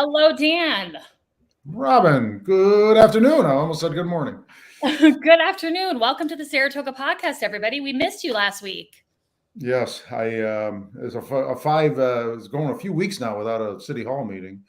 Hello, Dan. Robin, good afternoon. I almost said good morning. Good afternoon. Welcome to the Saratoga Podcast, everybody. We missed you last week. Yes, it's it's going a few weeks now without a city hall meeting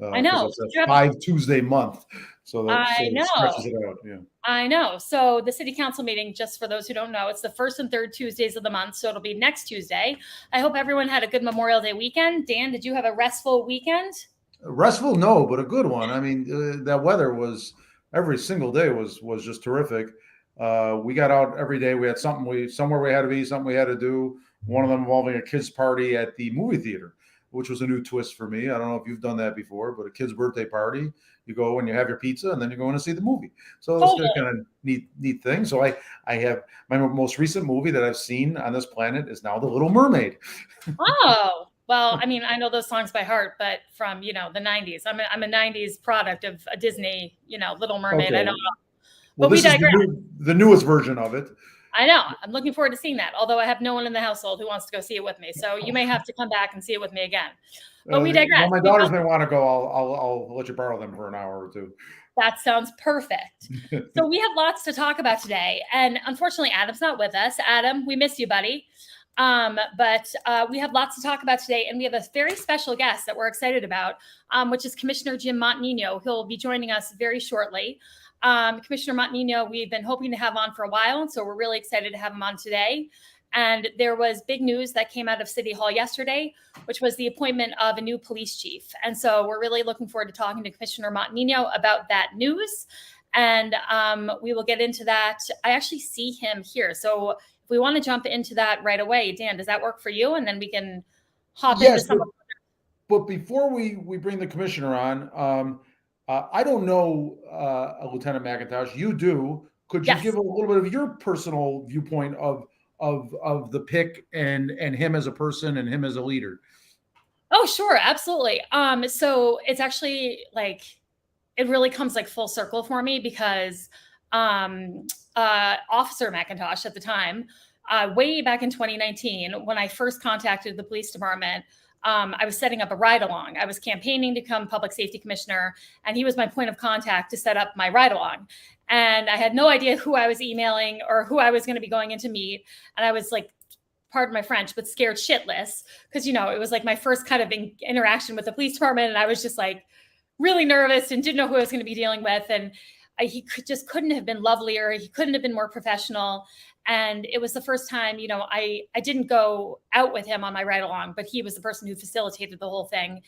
I because know. it's a 5 Tuesday month, so I it stretches know. it out. Yeah. I know. So the city council meeting, just for those who don't know, it's the first and third Tuesdays of the month. So it'll be next Tuesday. I hope everyone had a good Memorial Day weekend. Dan, did you have a restful weekend? Restful, no, but a good one. I mean, that weather was every single day was just terrific. We got out every day. We had somewhere we had to be, something we had to do. One of them involving a kids' party at the movie theater, which was a new twist for me. I don't know if you've done that before, but a kid's birthday party. You go and you have your pizza, and then you're going to see the movie. So it's Totally. kind of neat thing. So I have my most recent movie that I've seen on this planet is now The Little Mermaid. Oh, well, I mean, I know those songs by heart, but from, the 90s. I'm a 90s product of a Disney, Little Mermaid. I Okay. don't know. Well, But we this is digress. the newest version of it. I know. I'm looking forward to seeing that. Although I have no one in the household who wants to go see it with me, so you may have to come back and see it with me again. But we digress. Well, my daughters may want to go. I'll let you borrow them for an hour or two. That sounds perfect. So we have lots to talk about today, and unfortunately, Adam's not with us. Adam, we miss you, buddy. But we have lots to talk about today, and we have a very special guest that we're excited about, which is Commissioner Jim Montagnino. He'll be joining us very shortly. Commissioner Montagnino, we've been hoping to have on for a while, and so we're really excited to have him on today. And there was big news that came out of City Hall yesterday, which was the appointment of a new police chief. And so we're really looking forward to talking to Commissioner Montagnino about that news. And we will get into that. I actually see him here. So if we want to jump into that right away, Dan, does that work for you? And then we can hop into some of But before we bring the commissioner on, I don't know Lieutenant McIntosh. You do. Could you give a little bit of your personal viewpoint of the pick and him as a person and him as a leader? Oh, sure, absolutely. So it's actually it really comes full circle for me because Officer McIntosh at the time, way back in 2019, when I first contacted the police department, I was setting up a ride-along. I was campaigning to become public safety commissioner, and he was my point of contact to set up my ride-along. And I had no idea who I was emailing or who I was going to be going in to meet. And I was pardon my French, but scared shitless because, it was my first kind of interaction with the police department. And I was just really nervous and didn't know who I was going to be dealing with. And he just couldn't have been lovelier. He couldn't have been more professional. And it was the first time, I didn't go out with him on my ride along, but he was the person who facilitated the whole thing.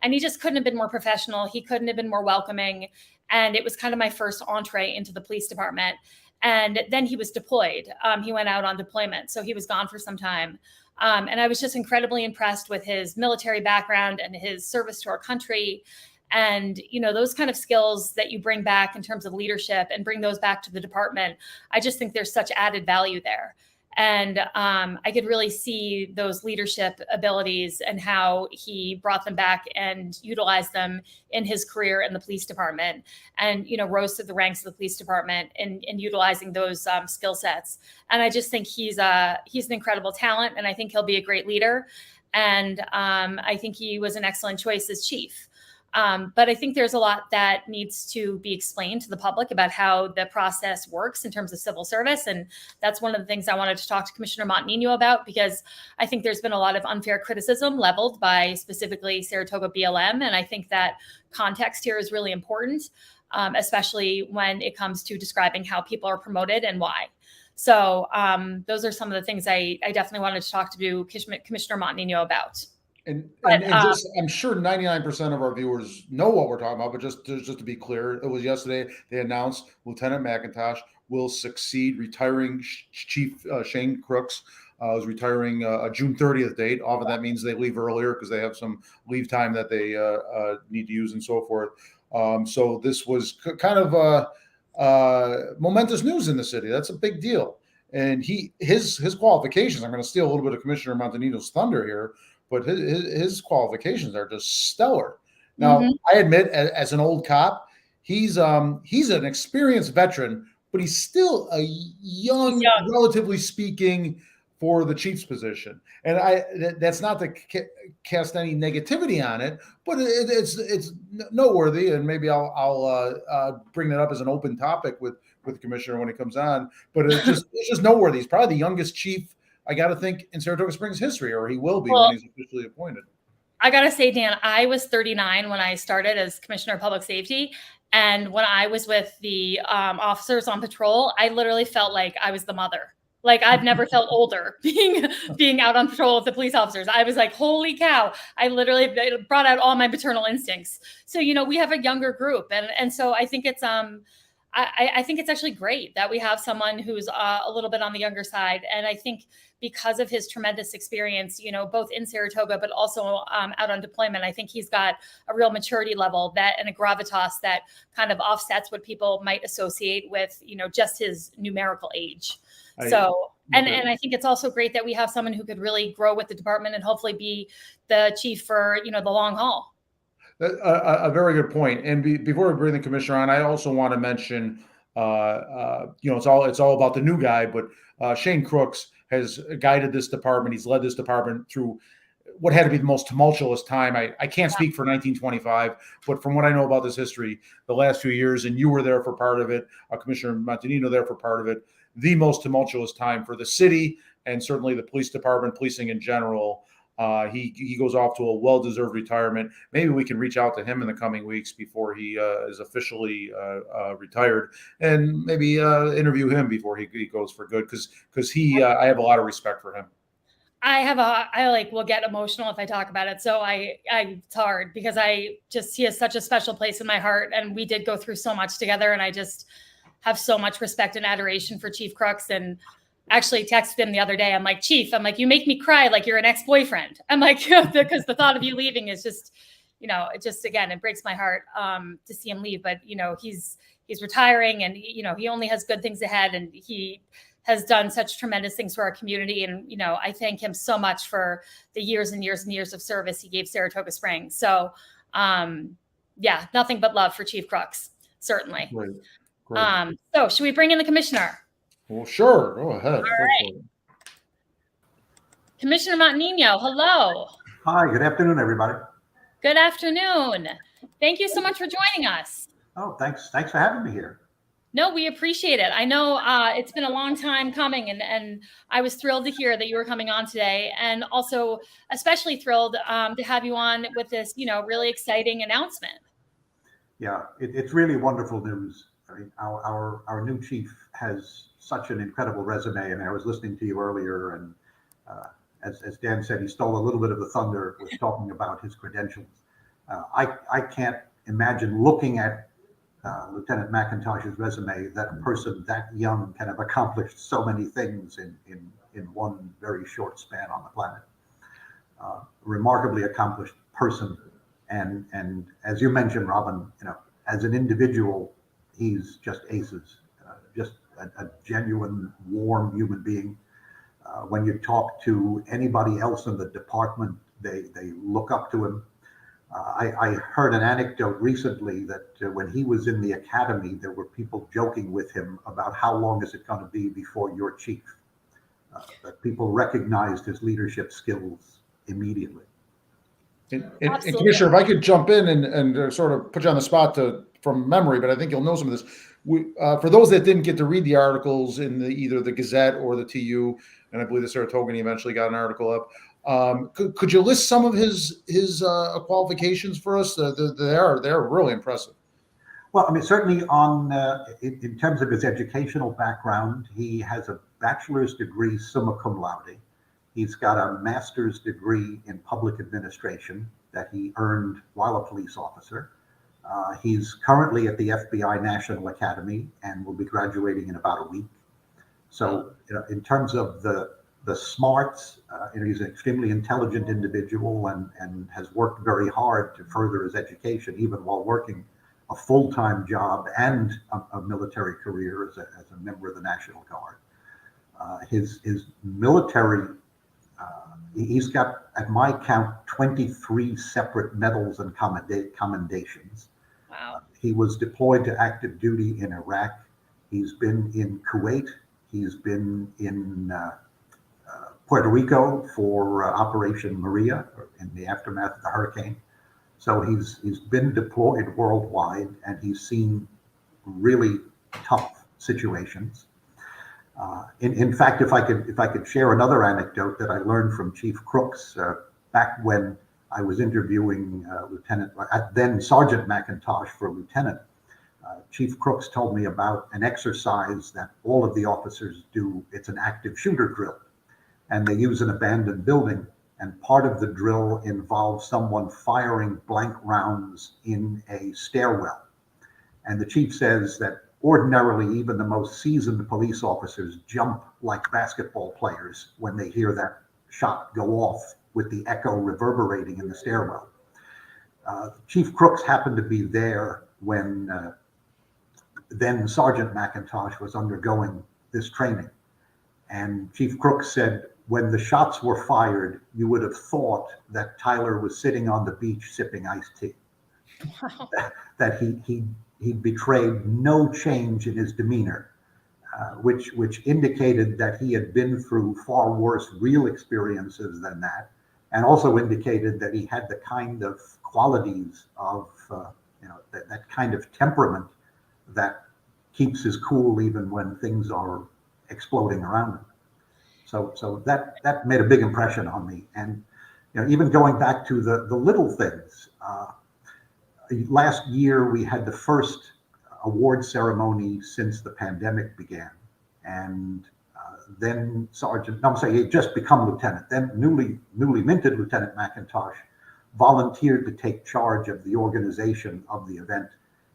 And he just couldn't have been more professional. He couldn't have been more welcoming. And it was kind of my first entree into the police department. And then he was deployed. He went out on deployment. So he was gone for some time. And I was just incredibly impressed with his military background and his service to our country. And, those kind of skills that you bring back in terms of leadership and bring those back to the department, I just think there's such added value there. And I could really see those leadership abilities and how he brought them back and utilized them in his career in the police department and, rose to the ranks of the police department and utilizing those skill sets. And I just think he's an incredible talent, and I think he'll be a great leader. And I think he was an excellent choice as chief. But I think there's a lot that needs to be explained to the public about how the process works in terms of civil service. And that's one of the things I wanted to talk to Commissioner Montagnino about, because I think there's been a lot of unfair criticism leveled by specifically Saratoga BLM. And I think that context here is really important, especially when it comes to describing how people are promoted and why. So those are some of the things I definitely wanted to talk to Commissioner Montagnino about. And just, I'm sure 99% of our viewers know what we're talking about, but just to be clear, it was yesterday they announced Lieutenant McIntosh will succeed retiring Chief Shane Crooks. Is retiring a June 30th date. Often that means they leave earlier because they have some leave time that they need to use and so forth. So this was kind of momentous news in the city. That's a big deal. And his qualifications, I'm going to steal a little bit of Commissioner Montagnino's thunder here, but his qualifications are just stellar. Now, I admit, as an old cop, he's an experienced veteran, but he's still a young, relatively speaking, for the Chiefs position. And that's not to cast any negativity on it, but it's noteworthy. And maybe I'll bring that up as an open topic with the commissioner when it comes on. But it's just noteworthy. He's probably the youngest chief, I got to think, in Saratoga Springs history, or he will be when he's officially appointed. I got to say, Dan, I was 39 when I started as Commissioner of Public Safety. And when I was with the officers on patrol, I literally felt like I was the mother. Like I've never felt older being out on patrol with the police officers. I was like, holy cow. I literally brought out all my maternal instincts. So, we have a younger group. And so I think it's, I think it's actually great that we have someone who's a little bit on the younger side. And I think because of his tremendous experience, both in Saratoga, but also out on deployment, I think he's got a real maturity level and a gravitas that kind of offsets what people might associate with, just his numerical age. And I think it's also great that we have someone who could really grow with the department and hopefully be the chief for, the long haul. A very good point. And before we bring the commissioner on, I also want to mention, it's all about the new guy, but Shane Crooks has guided this department. He's led this department through what had to be the most tumultuous time. I can't speak for 1925, but from what I know about this history, the last few years, and you were there for part of it, Commissioner Montagnino there for part of it, the most tumultuous time for the city and certainly the police department, policing in general. He goes off to a well-deserved retirement. Maybe we can reach out to him in the coming weeks before he is officially retired, and maybe interview him before he goes for good, because I have a lot of respect for him. I will get emotional if I talk about it. So it's hard because he has such a special place in my heart, and we did go through so much together, and I just have so much respect and adoration for Chief Crooks. And actually texted him the other day. I'm like, Chief, you make me cry like you're an ex-boyfriend. I'm like, because the thought of you leaving is just, it breaks my heart to see him leave. But, he's retiring, and, he only has good things ahead, and he has done such tremendous things for our community. And, I thank him so much for the years and years and years of service he gave Saratoga Springs. So, nothing but love for Chief Crooks, certainly. Great. So should we bring in the commissioner? Well, sure. Go ahead. All right. Commissioner Montagnino, hello. Hi, good afternoon, everybody. Good afternoon. Thank you so much for joining us. Oh, thanks for having me here. No, we appreciate it. I know it's been a long time coming, and I was thrilled to hear that you were coming on today, and also especially thrilled to have you on with this, really exciting announcement. Yeah, it's really wonderful news. I mean, our new chief has such an incredible resume, and I was listening to you earlier, and as Dan said, he stole a little bit of the thunder with talking about his credentials. I can't imagine looking at Lieutenant McIntosh's resume that a person that young can have accomplished so many things in one very short span on the planet. Remarkably accomplished person, and as you mentioned, Robin, as an individual, he's just aces. Just a genuine, warm human being. When you talk to anybody else in the department, they look up to him. I heard an anecdote recently that when he was in the academy, there were people joking with him about how long is it going to be before you're chief. That people recognized his leadership skills immediately. And Commissioner, if I could jump in and sort of put you on the spot from memory, but I think you'll know some of this. For those that didn't get to read the articles in either the Gazette or the TU, and I believe the Saratoga eventually got an article up. Could you list some of his qualifications for us? They're really impressive. Well, I mean, certainly in terms of his educational background, he has a bachelor's degree summa cum laude. He's got a master's degree in public administration that he earned while a police officer. He's currently at the FBI National Academy and will be graduating in about a week. So, in terms of the smarts, he's an extremely intelligent individual and has worked very hard to further his education, even while working a full-time job and a military career as a member of the National Guard. His military, he's got, at my count, 23 separate medals and commendations. Wow. He was deployed to active duty in Iraq. He's been in Kuwait. He's been in Puerto Rico for Operation Maria in the aftermath of the hurricane. So he's been deployed worldwide, and he's seen really tough situations. In fact, if I could share another anecdote that I learned from Chief Crooks back when I was interviewing then Sergeant McIntosh for lieutenant. Chief Crooks told me about an exercise that all of the officers do. It's an active shooter drill, and they use an abandoned building. And part of the drill involves someone firing blank rounds in a stairwell. And the chief says that ordinarily, even the most seasoned police officers jump like basketball players when they hear that shot go off with the echo reverberating in the stairwell. Chief Crooks happened to be there when then Sergeant McIntosh was undergoing this training. And Chief Crooks said, when the shots were fired, you would have thought that Tyler was sitting on the beach sipping iced tea. Wow. That he betrayed no change in his demeanor, which indicated that he had been through far worse real experiences than that, and also indicated that he had the kind of qualities of that kind of temperament that keeps his cool even when things are exploding around him. So that made a big impression on me. And even going back to the little things. Last year, we had the first award ceremony since the pandemic began. And then he had just become lieutenant. Then newly minted Lieutenant McIntosh volunteered to take charge of the organization of the event.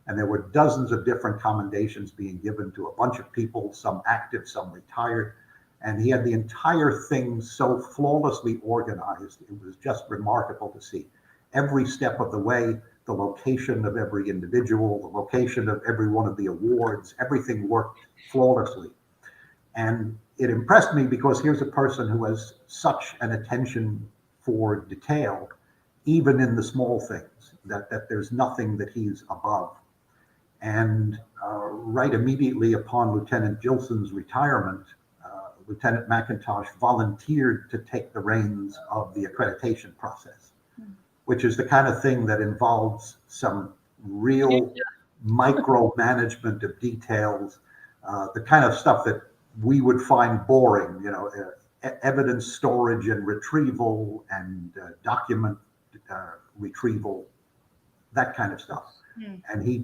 And there were dozens of different commendations being given to a bunch of people, some active, some retired. And he had the entire thing so flawlessly organized. It was just remarkable to see. Every step of the way, the location of every individual, the location of every one of the awards, everything worked flawlessly. And it impressed me because here's a person who has such an attention for detail, even in the small things, that there's nothing that he's above. And right immediately upon Lieutenant Gilson's retirement, Lieutenant McIntosh volunteered to take the reins of the accreditation process, which is the kind of thing that involves some real micromanagement of details, the kind of stuff that we would find boring, evidence storage and retrieval and document retrieval, that kind of stuff. And he,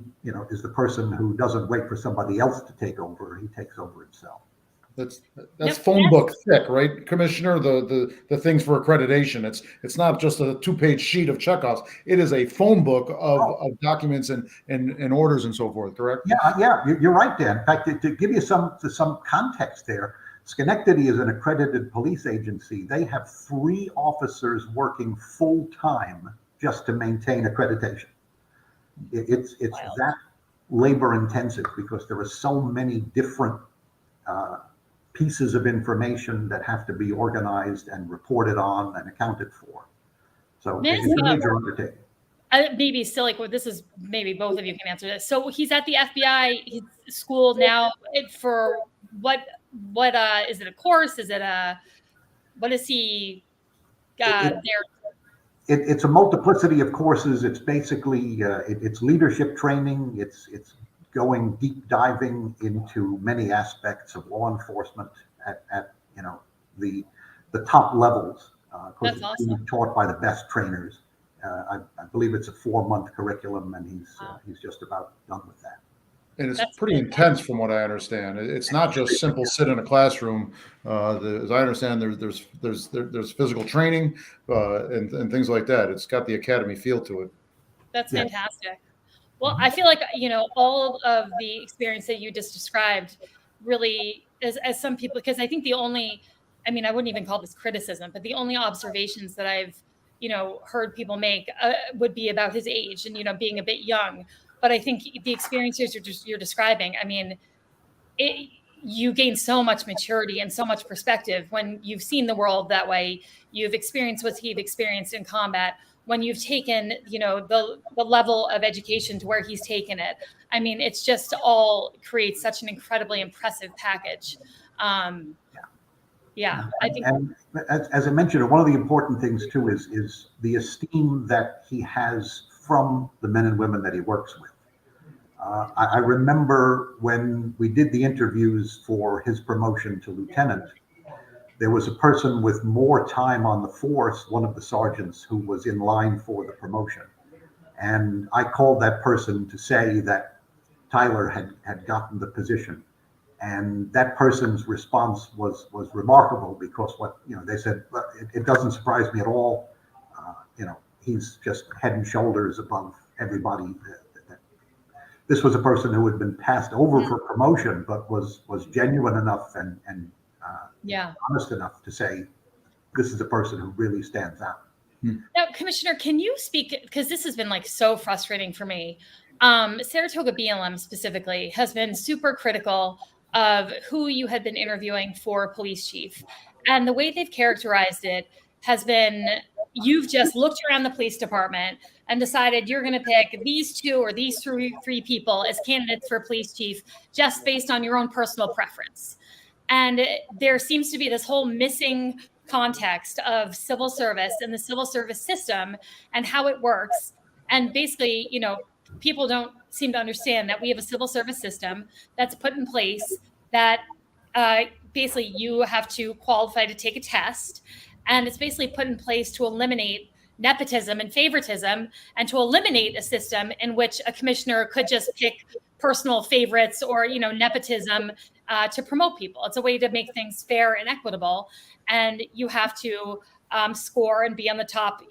is the person who doesn't wait for somebody else to take over. He takes over himself. That's phone book thick, right, Commissioner? The things for accreditation. It's not just a 2-page sheet of checkoffs. It is a phone book of documents and orders and so forth. Correct? Yeah, you're right, Dan. In fact, to give you some context there, Schenectady is an accredited police agency. They have 3 officers working full time just to maintain accreditation. It's wow. That labor intensive because there are so many different pieces of information that have to be organized and reported on and accounted for. So it's a major undertaking. Maybe still this is maybe both of you can answer this. So he's at the FBI school now for what is it a course? Is it what is he there? It's a multiplicity of courses. It's basically it's leadership training. It's going deep diving into many aspects of law enforcement at the top levels. That's awesome. Being taught by the best trainers. I believe it's a 4-month curriculum, and he's just about done with that. And it's pretty intense, from what I understand. It's not just simple sit in a classroom. As I understand, there's physical training and things like that. It's got the academy feel to it. That's fantastic. Well, I feel like all of the experience that you just described really, as some people, because I think I wouldn't even call this criticism, but the only observations that I've heard people make would be about his age and being a bit young. But I think the experiences you're describing, you gain so much maturity and so much perspective when you've seen the world that way. You've experienced what he's experienced in combat. When you've taken, the level of education to where he's taken it. It's just all creates such an incredibly impressive package. Yeah, I think. And as I mentioned, one of the important things too is the esteem that he has from the men and women that he works with. I remember when we did the interviews for his promotion to lieutenant, there was a person with more time on the force, one of the sergeants who was in line for the promotion. And I called that person to say that Tyler had gotten the position. And that person's response was remarkable, because they said, it doesn't surprise me at all. He's just head and shoulders above everybody. This was a person who had been passed over for promotion, but was genuine enough and honest enough to say, this is a person who really stands out. Now, Commissioner, can you speak, because this has been like so frustrating for me. Saratoga BLM specifically has been super critical of who you had been interviewing for police chief. And the way they've characterized it has been, you've just looked around the police department and decided you're going to pick these two or these three people as candidates for police chief just based on your own personal preference. And there seems to be this whole missing context of civil service and the civil service system and how it works. And basically, people don't seem to understand that we have a civil service system that's put in place that basically you have to qualify to take a test. And it's basically put in place to eliminate nepotism and favoritism, and to eliminate a system in which a commissioner could just pick personal favorites or, nepotism to promote people. It's a way to make things fair and equitable. And you have to score and be on the top,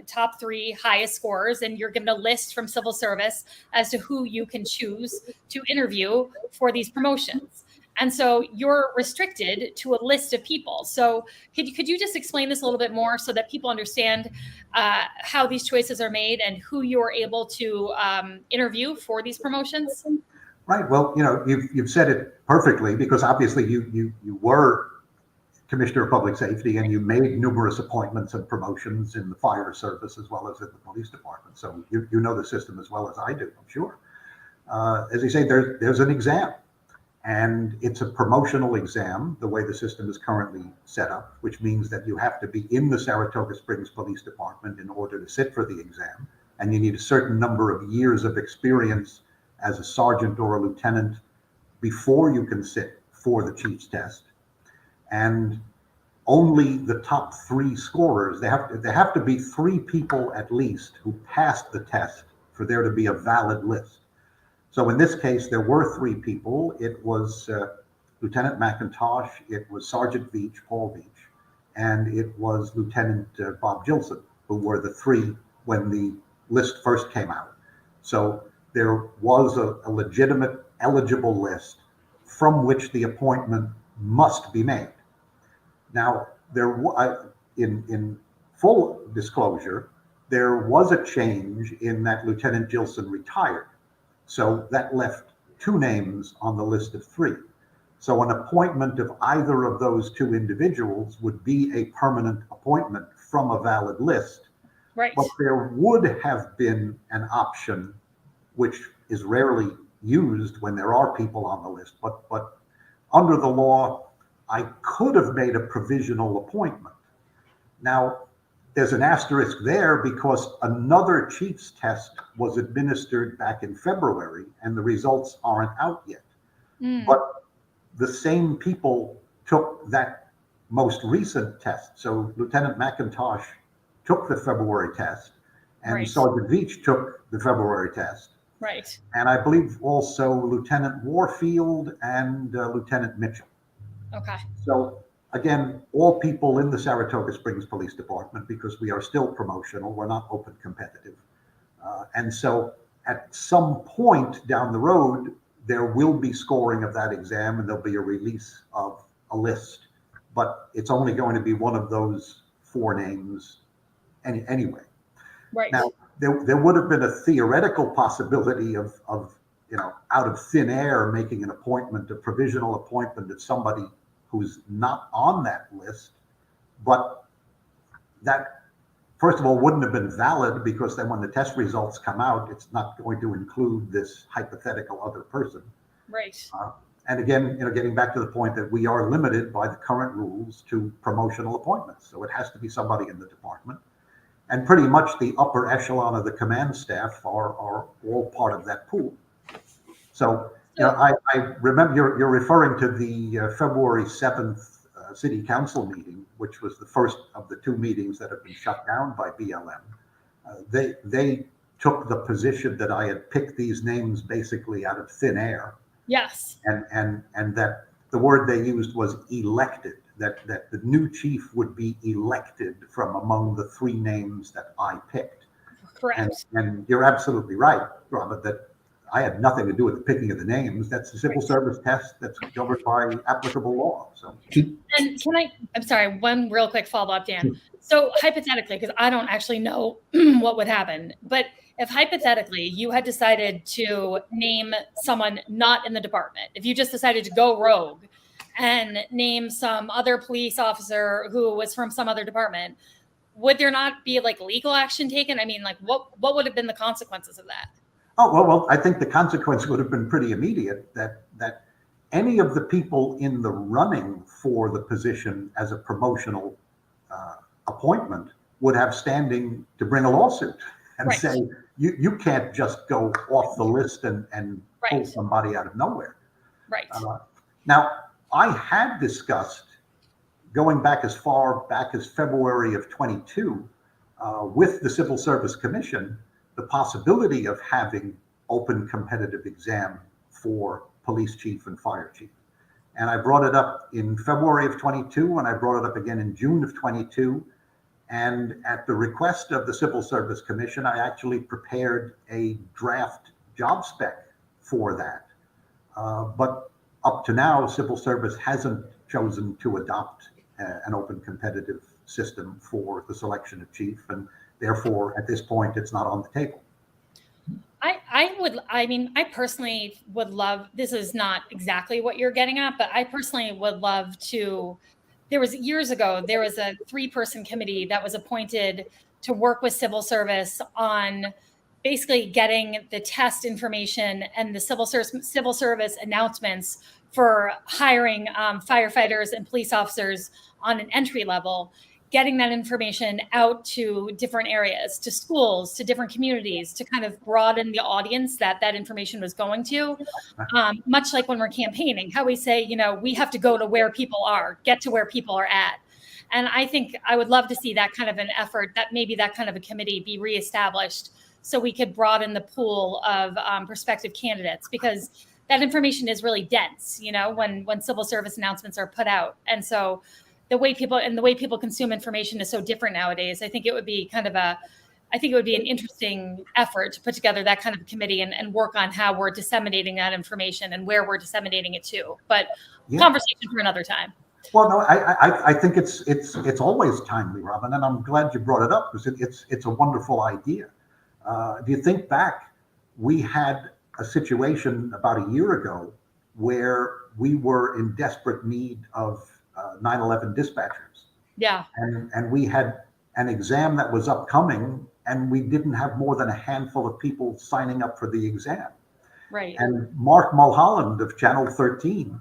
top three highest scorers. And you're given a list from civil service as to who you can choose to interview for these promotions. And so you're restricted to a list of people. So could you just explain this a little bit more so that people understand how these choices are made and who you're able to interview for these promotions? Right. Well, you've said it perfectly, because obviously you were Commissioner of Public Safety, and you made numerous appointments and promotions in the fire service as well as in the police department. So you know the system as well as I do, I'm sure. As you say, there's an exam. And it's a promotional exam, the way the system is currently set up, which means that you have to be in the Saratoga Springs Police Department in order to sit for the exam. And you need a certain number of years of experience as a sergeant or a lieutenant before you can sit for the chief's test. And only the top three scorers, there have to be three people at least who passed the test for there to be a valid list. So in this case, there were three people. It was Lieutenant McIntosh, it was Sergeant Veach, Paul Veach, and it was Lieutenant Bob Gilson, who were the three when the list first came out. So there was a legitimate, eligible list from which the appointment must be made. Now, in full disclosure, there was a change in that Lieutenant Gilson retired. So that left two names on the list of three. So an appointment of either of those two individuals would be a permanent appointment from a valid list. Right. But there would have been an option, which is rarely used when there are people on the list. But under the law, I could have made a provisional appointment. Now, there's an asterisk there because another chief's test was administered back in February and the results aren't out yet. But the same people took that most recent test. So Lieutenant McIntosh took the February test, and Right. Sergeant Veach took the February test. Right. And I believe also Lieutenant Warfield and Lieutenant Mitchell. Okay. So again, all people in the Saratoga Springs Police Department, because we are still promotional, we're not open competitive. And so at some point down the road, there will be scoring of that exam and there'll be a release of a list, but it's only going to be one of those four names anyway. Right. Now, there would have been a theoretical possibility of out of thin air making an appointment, a provisional appointment of somebody who's not on that list, but that, first of all, wouldn't have been valid, because then when the test results come out, it's not going to include this hypothetical other person. Right. And again, getting back to the point that we are limited by the current rules to promotional appointments. So it has to be somebody in the department. And pretty much the upper echelon of the command staff are all part of that pool. So, I remember you're referring to the February 7th City Council meeting, which was the first of the two meetings that have been shut down by BLM. They took the position that I had picked these names basically out of thin air. Yes. And that the word they used was elected, that the new chief would be elected from among the three names that I picked. Correct. And you're absolutely right, Robert, that I had nothing to do with the picking of the names. That's the civil service test that's governed by applicable law. So, and I'm sorry, one real quick follow-up, Dan. So hypothetically, because I don't actually know what would happen, but if hypothetically you had decided to name someone not in the department, if you just decided to go rogue and name some other police officer who was from some other department, would there not be like legal action taken? I mean, like what would have been the consequences of that? Oh, well, I think the consequence would have been pretty immediate, that any of the people in the running for the position as a promotional appointment would have standing to bring a lawsuit and Right. say, you can't just go off the list and pull Right. somebody out of nowhere. Right. Now, I had discussed going back as far back as February of 22 with the Civil Service Commission, the possibility of having open competitive exam for police chief and fire chief. And I brought it up in February of 22, and I brought it up again in June of 22. And at the request of the Civil Service Commission, I actually prepared a draft job spec for that. But up to now, civil service hasn't chosen to adopt an open competitive system for the selection of chief. And therefore, at this point, it's not on the table. I personally would love, this is not exactly what you're getting at, but I personally would love to, years ago, there was a 3-person committee that was appointed to work with civil service on basically getting the test information and the civil service announcements for hiring firefighters and police officers on an entry level, getting that information out to different areas, to schools, to different communities, to kind of broaden the audience that information was going to. Much like when we're campaigning, how we say, we have to go to where people are, get to where people are at. And I think I would love to see that kind of an effort, that maybe that kind of a committee be reestablished so we could broaden the pool of prospective candidates, because that information is really dense, when civil service announcements are put out. And so the way people consume information is so different nowadays. I think it would be an interesting effort to put together that kind of committee and work on how we're disseminating that information and where we're disseminating it to. But conversation for another time. Well, no, I think it's always timely, Robin, and I'm glad you brought it up, because it's a wonderful idea. If you think back, we had a situation about a year ago where we were in desperate need of 9/11 dispatchers. Yeah. And we had an exam that was upcoming, and we didn't have more than a handful of people signing up for the exam. Right. And Mark Mulholland of Channel 13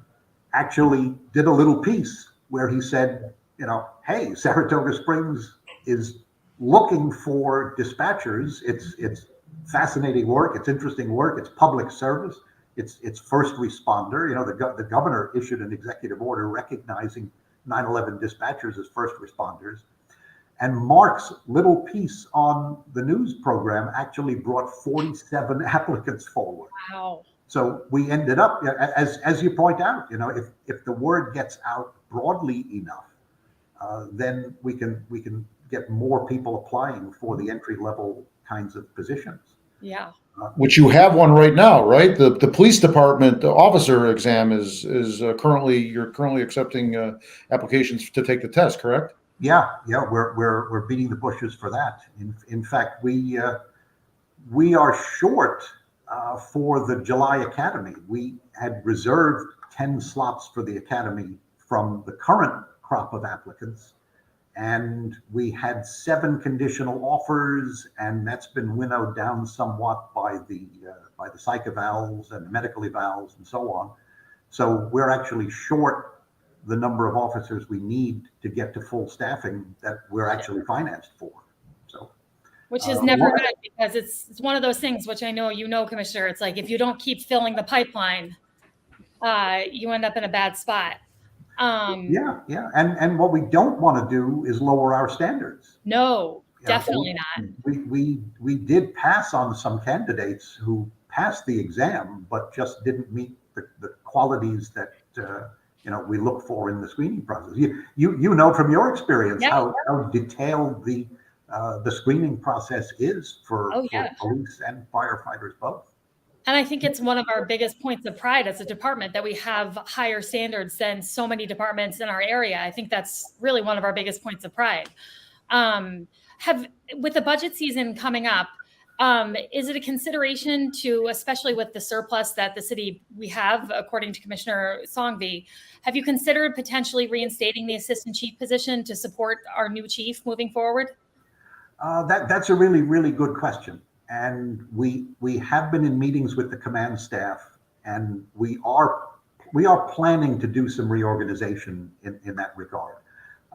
actually did a little piece where he said, hey, Saratoga Springs is looking for dispatchers. It's fascinating work. It's interesting work. It's public service. It's first responder. The governor issued an executive order recognizing 9/11 dispatchers as first responders. And Mark's little piece on the news program actually brought 47 applicants forward. Wow. So we ended up, as you point out, if the word gets out broadly enough, then we can get more people applying for the entry level kinds of positions. Yeah. Which you have one right now, right? The police department officer exam is you're currently accepting applications to take the test, correct? Yeah, we're beating the bushes for that. In fact, we are short for the July Academy. We had reserved 10 slots for the Academy from the current crop of applicants, and we had 7 conditional offers, and that's been winnowed down somewhat by the psych evals and medical evals and so on. So we're actually short the number of officers we need to get to full staffing that we're actually financed for. So, which is never good, because it's one of those things, which I know you know, Commissioner. It's like if you don't keep filling the pipeline, you end up in a bad spot. Yeah. And what we don't want to do is lower our standards. No, definitely not. We did pass on some candidates who passed the exam, but just didn't meet the qualities that we look for in the screening process. You know from your experience how detailed the screening process is for police and firefighters both. And I think it's one of our biggest points of pride as a department that we have higher standards than so many departments in our area. I think that's really one of our biggest points of pride. With the budget season coming up, is it a consideration to, especially with the surplus that the city we have, according to Commissioner Songby, have you considered potentially reinstating the assistant chief position to support our new chief moving forward? That's a really, really good question. And we have been in meetings with the command staff, and we are planning to do some reorganization in that regard.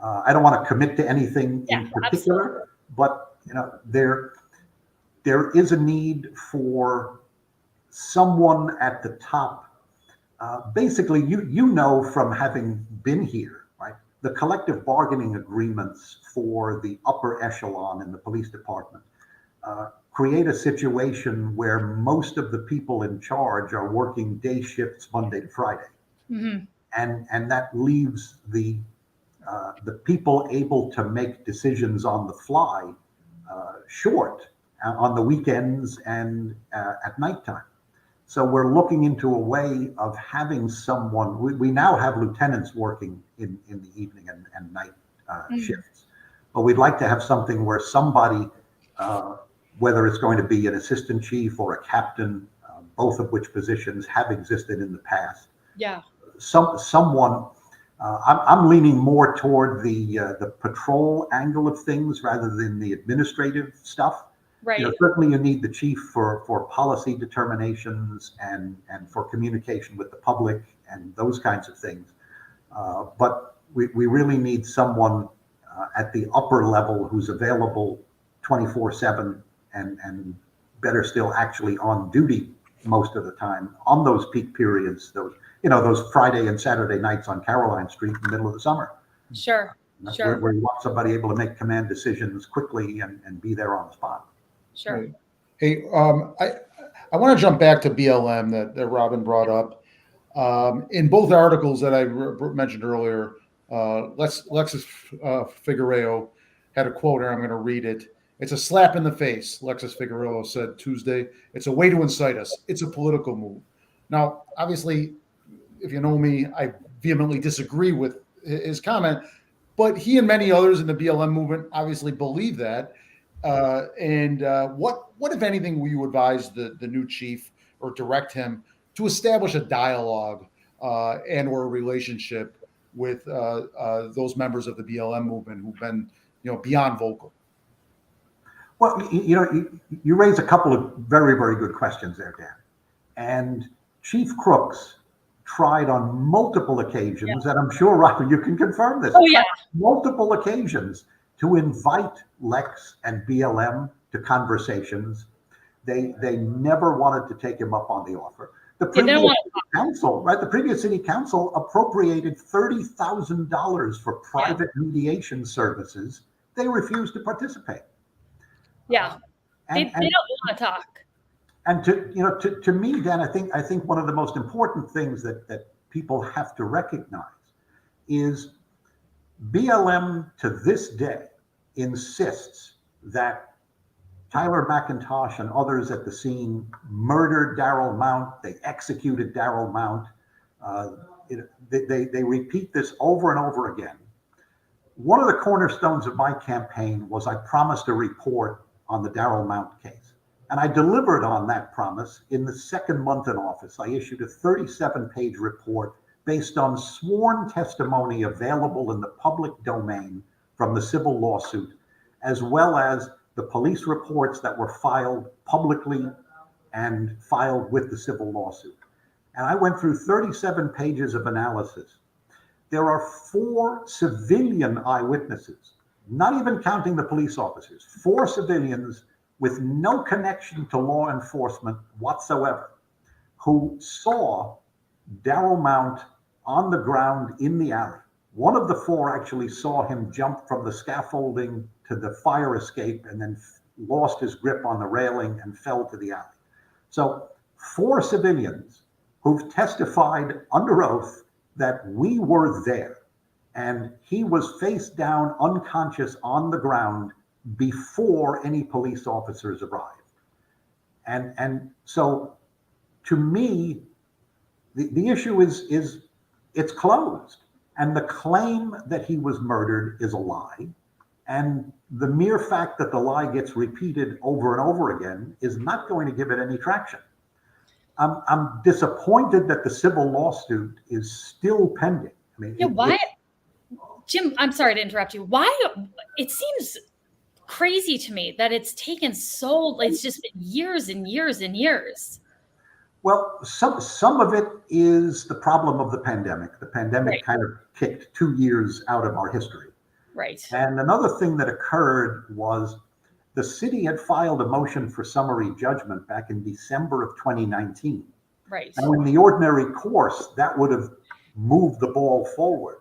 I don't want to commit to anything in particular, but there is a need for someone at the top. Basically, you know from having been here, right? The collective bargaining agreements for the upper echelon in the police department create a situation where most of the people in charge are working day shifts Monday to Friday. Mm-hmm. And that leaves the people able to make decisions on the fly short on the weekends and at nighttime. So we're looking into a way of having someone. We now have lieutenants working in the evening and night shifts, but we'd like to have something where somebody, whether it's going to be an assistant chief or a captain, both of which positions have existed in the past. Yeah. Someone. I'm leaning more toward the patrol angle of things rather than the administrative stuff. Right. Certainly you need the chief for policy determinations and for communication with the public and those kinds of things. But we really need someone at the upper level who's available 24/7 and better still actually on duty most of the time on those peak periods, those Friday and Saturday nights on Caroline Street in the middle of the summer. Sure. Where you want somebody able to make command decisions quickly and be there on the spot. Sure. Right. Hey, I want to jump back to BLM that Robin brought up. In both articles that I mentioned earlier, Lexus Figueroa had a quote, and I'm going to read it. It's a slap in the face, Lexus Figueroa said Tuesday. It's a way to incite us. It's a political move. Now, obviously, if you know me, I vehemently disagree with his comment, but he and many others in the BLM movement obviously believe that. What, if anything, will you advise the new chief or direct him to establish a dialogue and or a relationship with those members of the BLM movement who've been, beyond vocal? Well, you raise a couple of very, very good questions there, Dan. And Chief Crooks tried on multiple occasions, and I'm sure, Robin, you can confirm this. Multiple occasions to invite Lex and BLM to conversations. They never wanted to take him up on the offer. The previous city council appropriated $30,000 for private mediation services. They refused to participate. Yeah, they don't want to talk. And to me, Dan, I think one of the most important things that people have to recognize is BLM to this day insists that Tyler McIntosh and others at the scene murdered Darrell Mount. They executed Darrell Mount. They repeat this over and over again. One of the cornerstones of my campaign was I promised a report on the Darrell Mount case. And I delivered on that promise in the second month in office. I issued a 37-page report based on sworn testimony available in the public domain from the civil lawsuit, as well as the police reports that were filed publicly and filed with the civil lawsuit. and I went through 37 pages of analysis. There are 4 civilian eyewitnesses, not even counting the police officers, 4 civilians with no connection to law enforcement whatsoever, who saw Darrell Mount on the ground in the alley. One of the 4 actually saw him jump from the scaffolding to the fire escape and then lost his grip on the railing and fell to the alley. So 4 civilians who've testified under oath that we were there, and he was face down, unconscious on the ground before any police officers arrived. And so to me, the issue is it's closed. And the claim that he was murdered is a lie. And the mere fact that the lie gets repeated over and over again is not going to give it any traction. I'm disappointed that the civil lawsuit is still pending. I mean, why, Jim? I'm sorry to interrupt you. Why? It seems crazy to me that it's taken so. It's just been years and years and years. Well, some of it is the problem of the pandemic. The pandemic Right. kind of kicked 2 years out of our history. Right. And another thing that occurred was the city had filed a motion for summary judgment back in December of 2019. Right. Now, in the ordinary course, that would have moved the ball forward.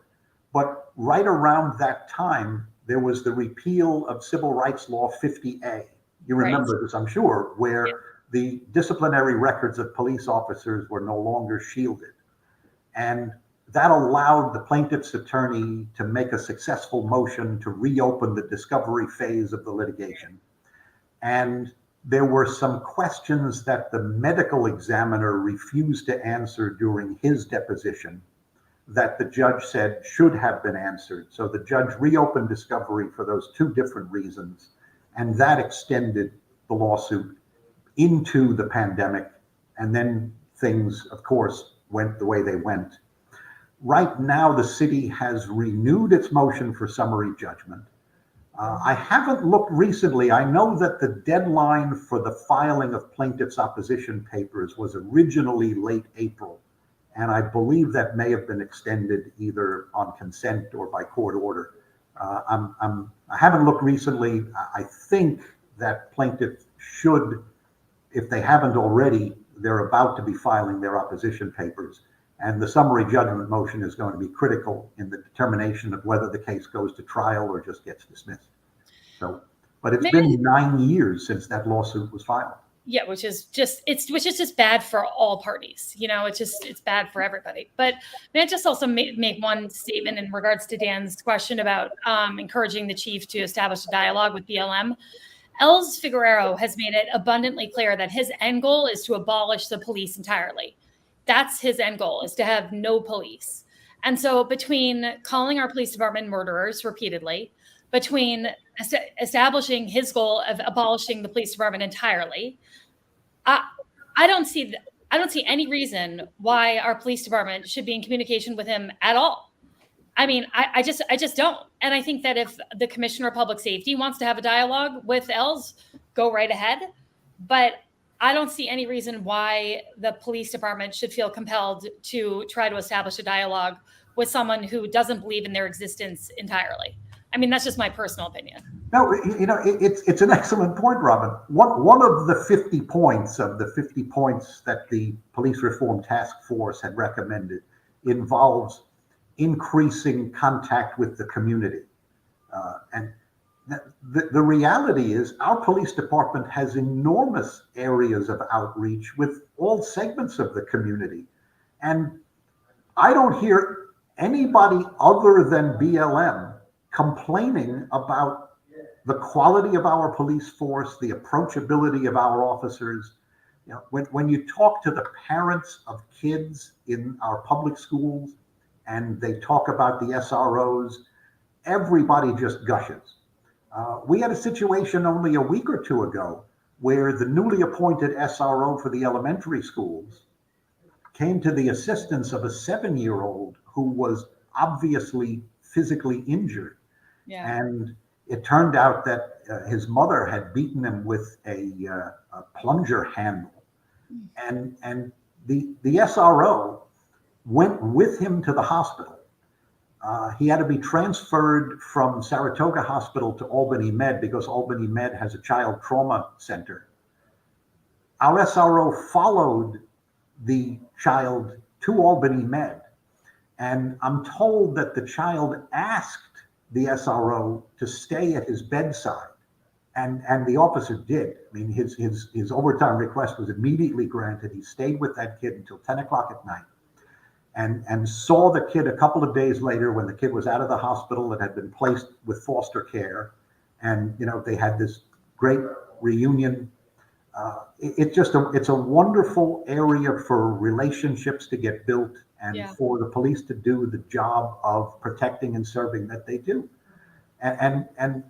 But right around that time, there was the repeal of Civil Rights Law 50A. You remember this, I'm sure, where the disciplinary records of police officers were no longer shielded. And that allowed the plaintiff's attorney to make a successful motion to reopen the discovery phase of the litigation. And there were some questions that the medical examiner refused to answer during his deposition that the judge said should have been answered. So the judge reopened discovery for those 2 different reasons. And that extended the lawsuit into the pandemic. And then things, of course, went the way they went. Right now, the city has renewed its motion for summary judgment. I haven't looked recently. I know that the deadline for the filing of plaintiff's opposition papers was originally late April. And I believe that may have been extended either on consent or by court order. I haven't looked recently. I think that plaintiff should, if they haven't already, they're about to be filing their opposition papers. And the summary judgment motion is going to be critical in the determination of whether the case goes to trial or just gets dismissed. So, but it's been 9 years since that lawsuit was filed. Yeah, which is just bad for all parties. It's bad for everybody. But may I just also make one statement in regards to Dan's question about encouraging the chief to establish a dialogue with BLM. Els Figueroa has made it abundantly clear that his end goal is to abolish the police entirely. That's his end goal, is to have no police. And so between calling our police department murderers repeatedly, between establishing his goal of abolishing the police department entirely, I don't see any reason why our police department should be in communication with him at all. I mean, I just don't. And I think that if the Commissioner of Public Safety wants to have a dialogue with Els, go right ahead. But I don't see any reason why the police department should feel compelled to try to establish a dialogue with someone who doesn't believe in their existence entirely. I mean, that's just my personal opinion. No, it's an excellent point, Robin. One of the 50 points that the Police Reform Task Force had recommended involves increasing contact with the community. And the reality is our police department has enormous areas of outreach with all segments of the community. And I don't hear anybody other than BLM complaining about the quality of our police force, the approachability of our officers. When you talk to the parents of kids in our public schools and they talk about the SROs, everybody just gushes. We had a situation only a week or 2 ago where the newly appointed SRO for the elementary schools came to the assistance of a 7-year-old who was obviously physically injured. Yeah. And it turned out that his mother had beaten him with a plunger handle. And the SRO went with him to the hospital. He had to be transferred from Saratoga Hospital to Albany Med because Albany Med has a child trauma center. Our SRO followed the child to Albany Med, and I'm told that the child asked the SRO to stay at his bedside, and the officer did. I mean, his overtime request was immediately granted. He stayed with that kid until 10 o'clock at night, and saw the kid a couple of days later when the kid was out of the hospital and had been placed with foster care, and they had this great reunion. It's a wonderful area for relationships to get built and for the police to do the job of protecting and serving that they do. And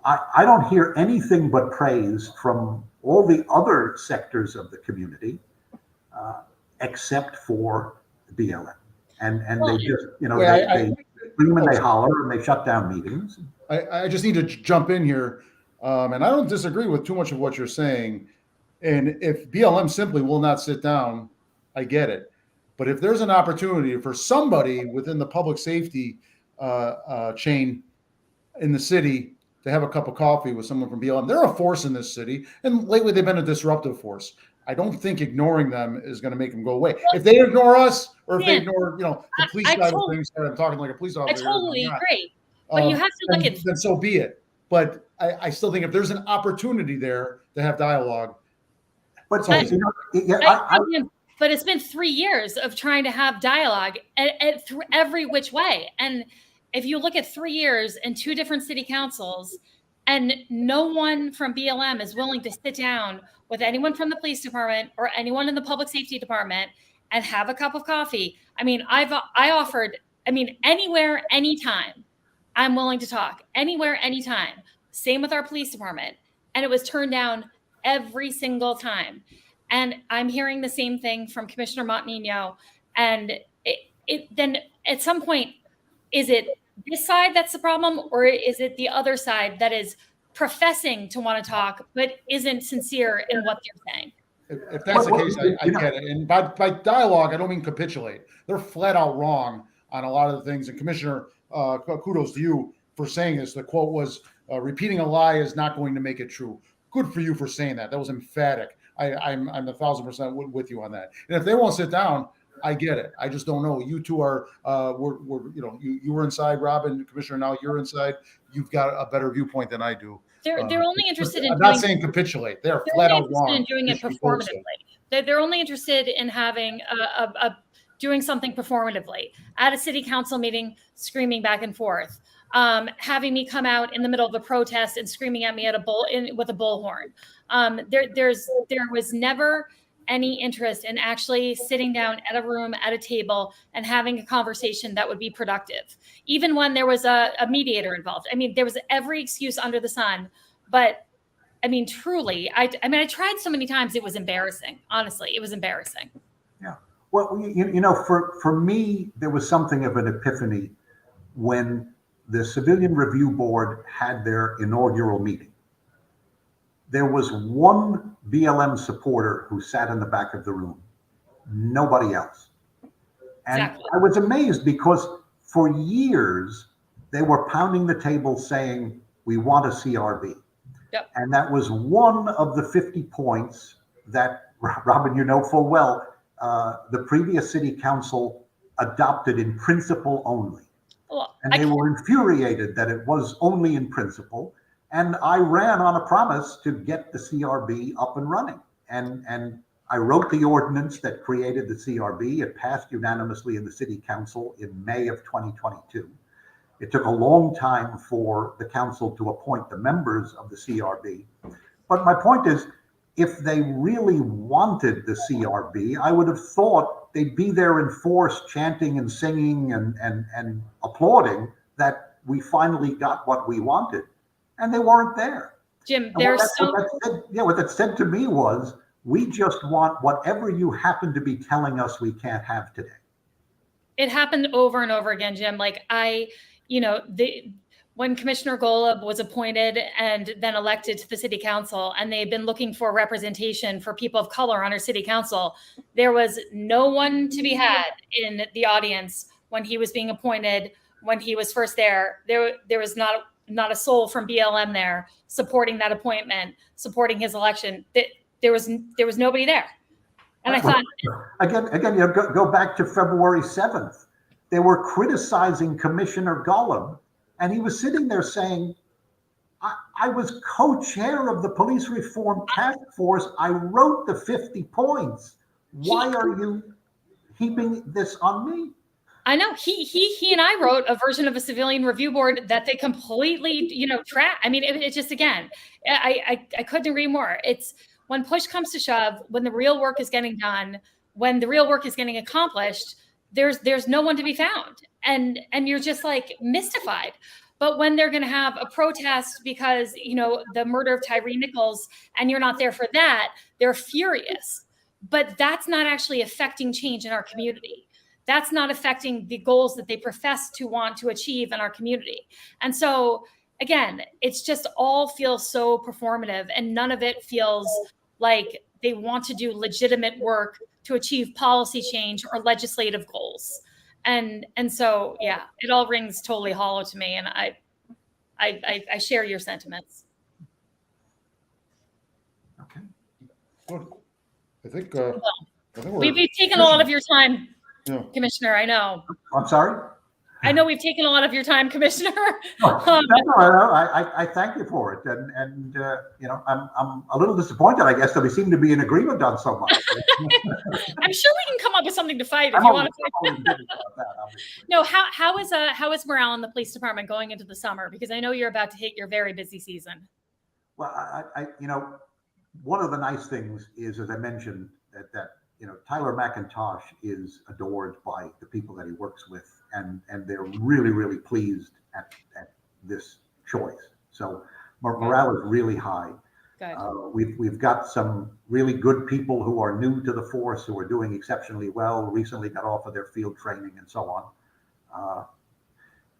I don't hear anything but praise from all the other sectors of the community, except for BLM. And they just, they scream and they holler and they shut down meetings. I just need to jump in here. And I don't disagree with too much of what you're saying. And if BLM simply will not sit down, I get it. But if there's an opportunity for somebody within the public safety chain in the city to have a cup of coffee with someone from BLM, they're a force in this city. And lately they've been a disruptive force. I don't think ignoring them is going to make them go away. If they ignore us, or if they ignore, the police side of things, I'm talking like a police officer. I totally agree. But you have to look at. Then so be it. But I still think if there's an opportunity there to have dialogue. But but it's been 3 years of trying to have dialogue through every which way. And if you look at 3 years and 2 different city councils, and no one from BLM is willing to sit down with anyone from the police department or anyone in the public safety department and have a cup of coffee. I mean, I offered, anywhere, anytime, I'm willing to talk. Anywhere, anytime. Same with our police department. And it was turned down every single time. And I'm hearing the same thing from Commissioner Montagnino. And then at some point, is it this side that's the problem, or is it the other side that is professing to want to talk but isn't sincere in what they're saying? If that's the case, I get it. And by dialogue, I don't mean capitulate. They're flat out wrong on a lot of the things. And Commissioner, kudos to you for saying this. The quote was, repeating a lie is not going to make it true. Good for you for saying that. That was emphatic. I'm 1,000% with you on that. And if they won't sit down, I get it. I just don't know. You two are, you were inside, Robin, Commissioner. Now you're inside. You've got a better viewpoint than I do. They're only interested in. I'm not saying capitulate. They're flat out wrong. In doing it performatively. They're only interested in having doing something performatively at a city council meeting, screaming back and forth, having me come out in the middle of a protest and screaming at me with a bullhorn. There was never any interest in actually sitting down at a room at a table and having a conversation that would be productive, even when there was a mediator involved. There was every excuse under the sun, but truly, I tried so many times, it was embarrassing. Honestly, it was embarrassing. Yeah. Well, for me, there was something of an epiphany when the Civilian Review Board had their inaugural meeting. There was one BLM supporter who sat in the back of the room, nobody else. And exactly. I was amazed because for years, they were pounding the table saying, we want a CRB. Yep. And that was one of the 50 points that, Robin, you know full well, the previous city council adopted in principle only. Well, and they were infuriated that it was only in principle. And I ran on a promise to get the CRB up and running. And I wrote the ordinance that created the CRB. It passed unanimously in the city council in May of 2022. It took a long time for the council to appoint the members of the CRB. But my point is, if they really wanted the CRB, I would have thought they'd be there in force, chanting and singing and applauding that we finally got what we wanted. And they weren't there. Jim, what that said to me was, we just want whatever you happen to be telling us we can't have today. It happened over and over again, Jim. when Commissioner Golub was appointed and then elected to the city council, and they've been looking for representation for people of color on our city council, there was no one to be had in the audience when he was being appointed. When he was first there was not a soul from BLM there supporting that appointment, supporting his election. There was nobody there. And I thought, again, go back to February 7th. They were criticizing Commissioner Golub, and he was sitting there saying, I was co-chair of the police reform task force. I wrote the 50 points. Why are you heaping this on me? I know he and I wrote a version of a civilian review board that they completely, track. I mean, it just, again, I couldn't agree more. It's when push comes to shove, when the real work is getting done, when the real work is getting accomplished, there's no one to be found. And you're just like mystified. But when they're going to have a protest because, the murder of Tyree Nichols, and you're not there for that, they're furious. But that's not actually affecting change in our community. That's not affecting the goals that they profess to want to achieve in our community. And so, again, it's just all feels so performative, and none of it feels like they want to do legitimate work to achieve policy change or legislative goals. And so, yeah, it all rings totally hollow to me. And I share your sentiments. Okay. Well, I think we've taken a lot of your time, yeah. Commissioner. I know. I'm sorry? I know we've taken a lot of your time, Commissioner. I thank you for it, and I'm a little disappointed, I guess, that we seem to be in agreement on so much. I'm sure we can come up with something to fight if you want to fight. No, how is morale in the police department going into the summer? Because I know you're about to hit your very busy season. Well, I one of the nice things is, as I mentioned, that Tyler McIntosh is adored by the people that he works with, and they're really, really pleased at this choice. So morale is really high. We've got some really good people who are new to the force, who are doing exceptionally well, recently got off of their field training and so on.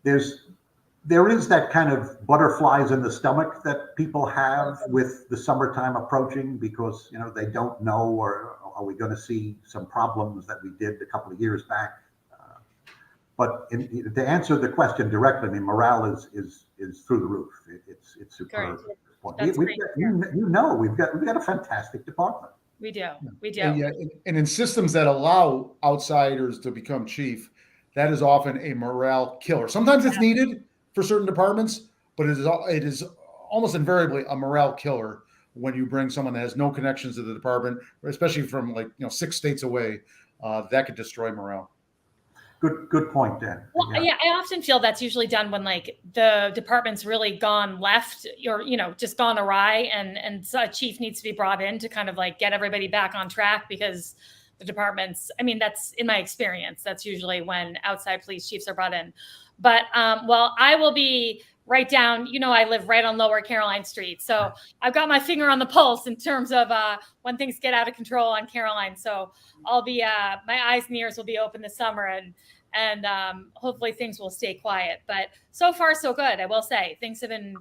There is that kind of butterflies in the stomach that people have with the summertime approaching, because they don't know, or are we going to see some problems that we did a couple of years back? But to answer the question directly, I mean, morale is through the roof. It's superb. We've got a fantastic department. We do. And in systems that allow outsiders to become chief, that is often a morale killer. Sometimes it's needed for certain departments, but it is almost invariably a morale killer when you bring someone that has no connections to the department, especially from 6 states away. That could destroy morale. Good point, Dan. Well, yeah, I often feel that's usually done when the department's really gone left, or just gone awry, and so a chief needs to be brought in to kind of get everybody back on track, because the department's, that's in my experience, that's usually when outside police chiefs are brought in. But I will be right down, I live right on Lower Caroline Street, so I've got my finger on the pulse in terms of when things get out of control on Caroline. So I'll be my eyes and ears will be open this summer, and hopefully things will stay quiet. But so far so good, I will say. Things have been,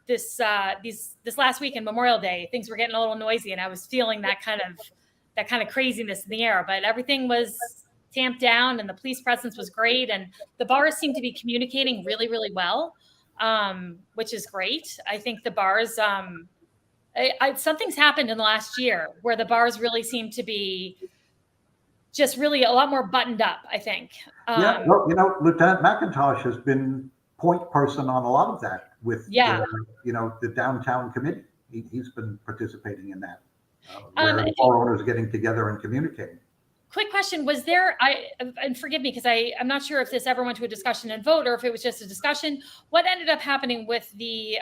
this last weekend, Memorial Day, things were getting a little noisy, and I was feeling that kind of craziness in the air. But everything was tamped down, and the police presence was great, and the bars seem to be communicating really, really well, which is great. I think the bars, something's happened in the last year where the bars really seem to be just really a lot more buttoned up, I think. Lieutenant McIntosh has been point person on a lot of that with the downtown committee. He's been participating in that, where all owners getting together and communicating. Quick question, was there, and forgive me, because I'm not sure if this ever went to a discussion and vote, or if it was just a discussion. What ended up happening with the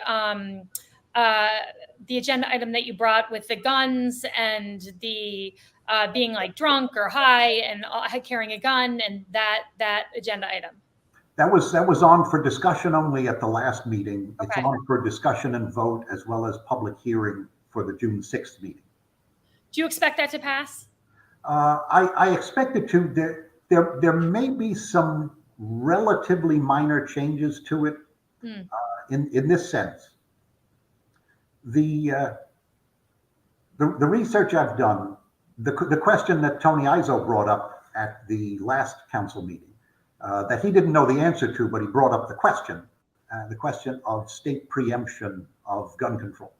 agenda item that you brought with the guns and the being drunk or high and carrying a gun, and that agenda item? That was on for discussion only at the last meeting. Okay. It's on for discussion and vote, as well as public hearing for the June 6th meeting. Do you expect that to pass? I expect it to. There may be some relatively minor changes to it. in this sense. The research I've done, the question that Tony Izzo brought up at the last council meeting, that he didn't know the answer to, but he brought up the question of state preemption of gun control.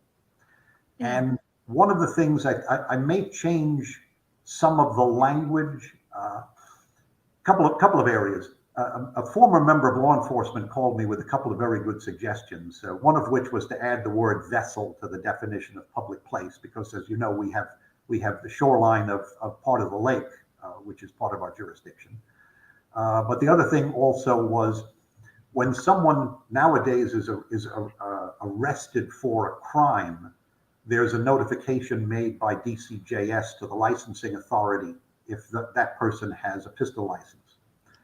And one of the things I may change some of the language, couple of areas. A former member of law enforcement called me with a couple of very good suggestions, one of which was to add the word vessel to the definition of public place, because as you know, we have the shoreline of part of the lake, which is part of our jurisdiction. But the other thing also was, when someone nowadays is arrested for a crime, there's a notification made by DCJS to the licensing authority if that person has a pistol license.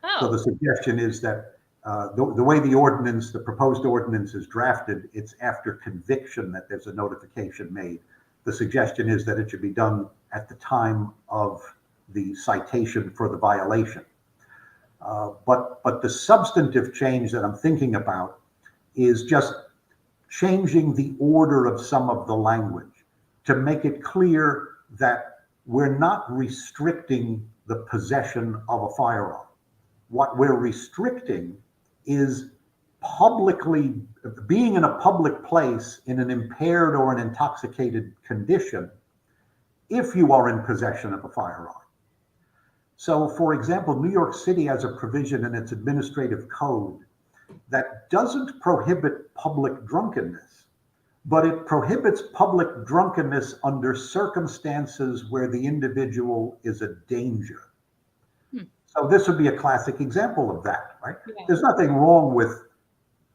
Oh. So the suggestion is that the way the proposed ordinance is drafted, it's after conviction that there's a notification made. The suggestion is that it should be done at the time of the citation for the violation. But the substantive change that I'm thinking about is just changing the order of some of the language to make it clear that we're not restricting the possession of a firearm. What we're restricting is being in a public place in an impaired or an intoxicated condition if you are in possession of a firearm. So, for example, New York City has a provision in its administrative code that doesn't prohibit public drunkenness, but it prohibits public drunkenness under circumstances where the individual is a danger. So this would be a classic example of that, right? Yeah. There's nothing wrong with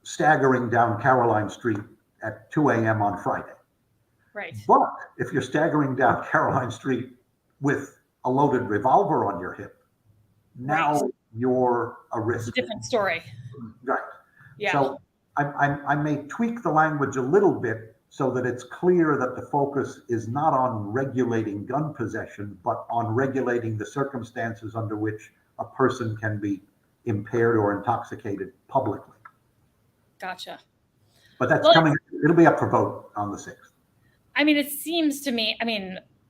staggering down Caroline Street at 2 a.m. on Friday. Right. But if you're staggering down Caroline Street with a loaded revolver on your hip, now you're a risk. It's a different story. Right. Yeah. So I may tweak the language a little bit so that it's clear that the focus is not on regulating gun possession, but on regulating the circumstances under which a person can be impaired or intoxicated publicly. Gotcha. But that's coming, it'll be up for vote on the 6th. I mean, it seems to me,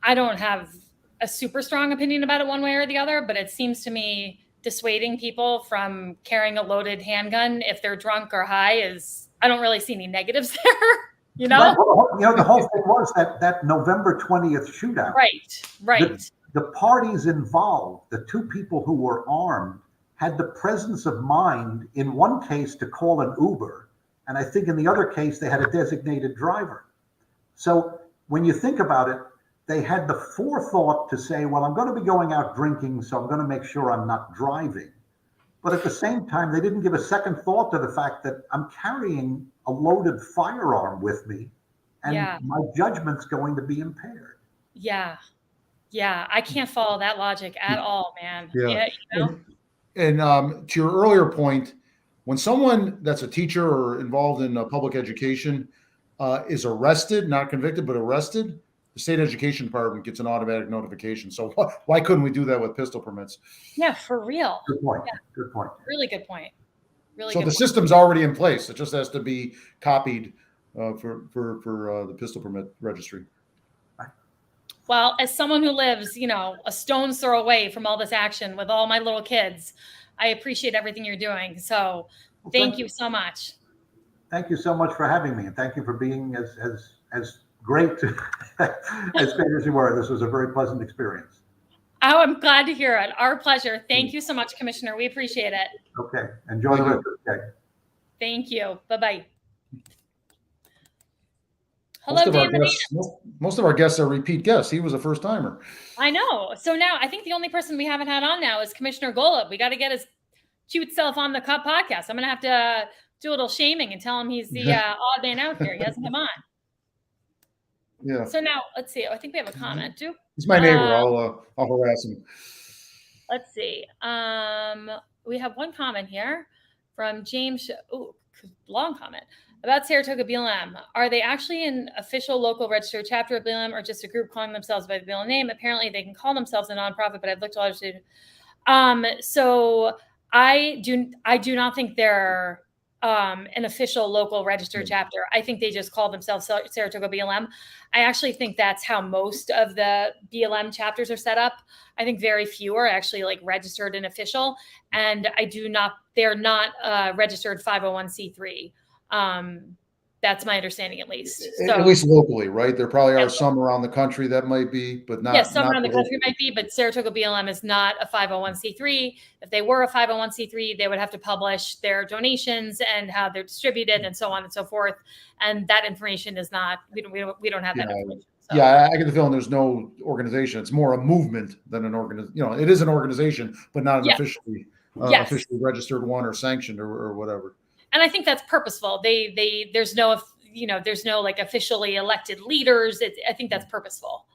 I don't have a super strong opinion about it one way or the other, but it seems to me dissuading people from carrying a loaded handgun if they're drunk or high I don't really see any negatives there, you know? Well, the whole thing was that November 20th shootout. Right. The parties involved, the two people who were armed, had the presence of mind in one case to call an Uber, and I think in the other case they had a designated driver. So when you think about it, they had the forethought to say, well, I'm going to be going out drinking, so I'm going to make sure I'm not driving. But at the same time, they didn't give a second thought to the fact that I'm carrying a loaded firearm with me, and my judgment's going to be impaired. Yeah, I can't follow that logic at all, man. Yeah. And to your earlier point, when someone that's a teacher or involved in public education is arrested, not convicted, but arrested, the state education department gets an automatic notification. So why couldn't we do that with pistol permits? Yeah, for real. Good point. Yeah. Good point. Really good point. So the system's already in place. It just has to be copied for the pistol permit registry. Well, as someone who lives, a stone's throw away from all this action with all my little kids, I appreciate everything you're doing. So thank you so much. Thank you so much for having me, and thank you for being as great as great as you were. This was a very pleasant experience. Oh, I'm glad to hear it. Our pleasure. Thank you so much, Commissioner. We appreciate it. Okay. Enjoy the rest of the day. Thank you. Bye-bye. Hello, Dan. Most of our guests are repeat guests. He was a first timer. I know. So now I think the only person we haven't had on now is Commissioner Golub. We got to get his cute self on the Cup podcast. I'm going to have to do a little shaming and tell him he's the odd man out here. He hasn't come on. Yeah. So now let's see. I think we have a comment too. He's my neighbor. I'll harass him. Let's see. We have one comment here from James. Oh, long comment about Saratoga BLM. Are they actually an official local registered chapter of BLM or just a group calling themselves by the BLM name? Apparently, they can call themselves a nonprofit, but I've looked at all. So I do not think they're an official local registered chapter. I think they just call themselves Saratoga BLM. I actually think that's how most of the BLM chapters are set up. I think very few are actually like registered and official, and they're not registered 501c3. That's my understanding, at least. So, at least locally, right? There probably are some around the country that might be, but not. Yes, some around the country might be, but Saratoga BLM is not a 501c3. If they were a 501c3, they would have to publish their donations and how they're distributed and so on and so forth. And that information is not. We don't have that information. So. Yeah, I get the feeling there's no organization. It's more a movement than an organization. It is an organization, but not an officially registered one or sanctioned or whatever. And I think that's purposeful. There's no like officially elected leaders. I think that's purposeful.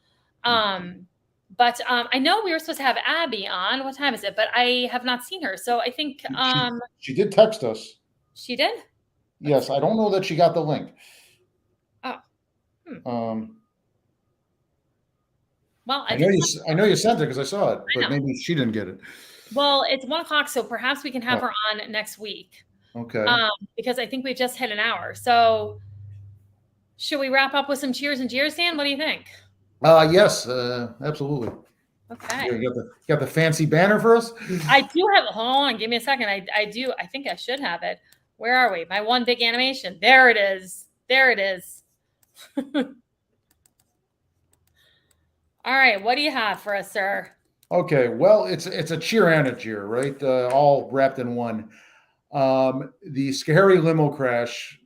But I know we were supposed to have Abby on. What time is it? But I have not seen her. So I think she did text us. She did? Yes, I don't know that she got the link. Oh. Well, I know you sent it because I saw it, but maybe she didn't get it. Well, it's 1:00, so perhaps we can have her on next week. Okay. Because I think we've just hit an hour. So should we wrap up with some cheers and jeers, Dan? What do you think? Yes, absolutely. Okay. You got the fancy banner for us? I do have. Hold on, give me a second. I do. I think I should have it. Where are we? My one big animation. There it is. There it is. All right. What do you have for us, sir? Okay. Well, it's a cheer and a jeer, right? All wrapped in one. The scary limo crash,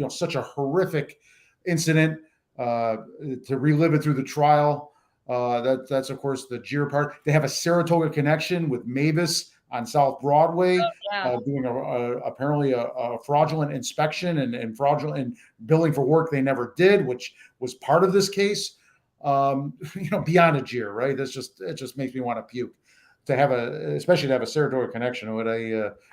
such a horrific incident, to relive it through the trial. That's of course the jeer part. They have a Saratoga connection with Mavis on South Broadway, doing apparently a fraudulent inspection and fraudulent billing for work they never did, which was part of this case. Beyond a jeer, right? It just makes me want to puke. Especially to have a Saratoga connection to it.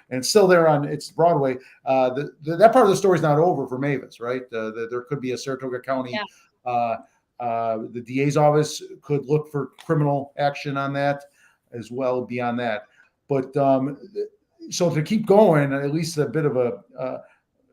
And it's still there it's Broadway. That part of the story is not over for Mavis, right? There could be a Saratoga County. The DA's office could look for criminal action on that as well beyond that. But so to keep going, at least a bit of a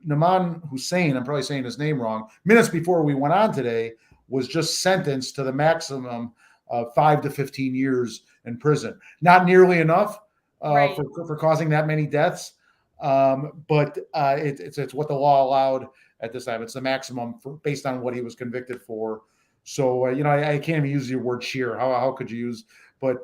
Naman Hussein, I'm probably saying his name wrong, minutes before we went on today, was just sentenced to the maximum of 5 to 15 years in prison. Not nearly enough for causing that many deaths, but it's what the law allowed at this time. It's the maximum based on what he was convicted for. So I can't even use the word cheer. How could you use? But